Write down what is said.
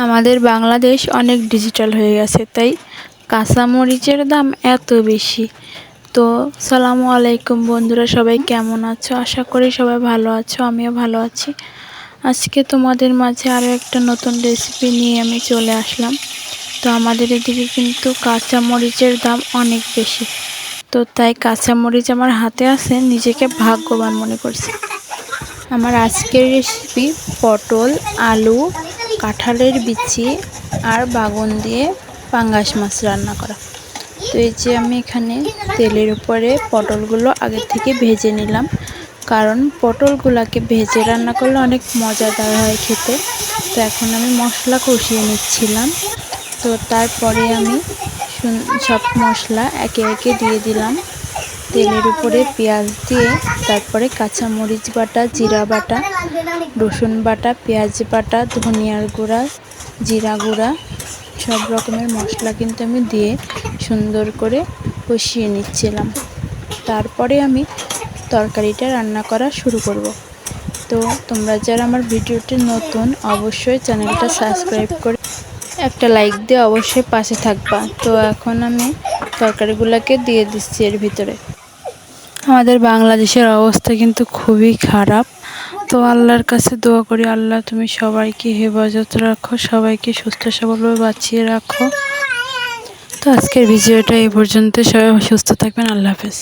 আমাদের বাংলাদেশ অনেক ডিজিটাল হয়ে গেছে, তাই কাঁচামরিচের দাম এত বেশি। তো সালামু আলাইকুম বন্ধুরা, সবাই কেমন আছো? আশা করি সবাই ভালো আছো, আমিও ভালো আছি। আজকে তোমাদের মাঝে আরও একটা নতুন রেসিপি নিয়ে আমি চলে আসলাম। তো আমাদের এদিকে কিন্তু কাঁচামরিচের দাম অনেক বেশি, তো তাই কাঁচামরিচ আমার হাতে আছে, নিজেকে ভাগ্যবান মনে করছি। আমার আজকের রেসিপি পটল, আলু, কাঁঠালের বিচি আর বাগুন দিয়ে পাঙ্গাস মাছ রান্না করা। তো এই যে আমি এখানে তেলের উপরে পটলগুলো আগে থেকে ভেজে নিলাম, কারণ পটলগুলোকে ভেজে রান্না করলে অনেক মজাদার হয় খেতে। তো এখন আমি মশলা কষিয়ে নিচ্ছিলাম। তো তারপরে আমি সব মশলা একে একে দিয়ে দিলাম তেলের উপরে, পেঁয়াজ দিয়ে, তারপরে কাঁচামরিচ বাটা, জিরা বাটা, রসুন বাটা, পেঁয়াজ বাটা, ধনিয়ার গুঁড়া, জিরা গুঁড়া, সব রকমের মশলা কিন্তু আমি দিয়ে সুন্দর করে কষিয়ে নিচ্ছিলাম। তারপরে আমি তরকারিটা রান্না করা শুরু করব। তো তোমরা যারা আমার ভিডিওটি নতুন, অবশ্যই চ্যানেলটা সাবস্ক্রাইব করে একটা লাইক দিয়ে অবশ্যই পাশে থাকবা। তো এখন আমি তরকারিগুলোকে দিয়ে দিচ্ছি এর ভিতরে। আমাদের বাংলাদেশের অবস্থা কিন্তু খুবই খারাপ। তো আল্লাহর কাছে দোয়া করি, আল্লাহ তুমি সবাইকে হেফাজত রাখো, সবাইকে সুস্থ সবলভাবে বাঁচিয়ে রাখো। তো আজকের ভিডিওটা এই পর্যন্ত, সবাই সুস্থ থাকবেন। আল্লাহ হাফেজ।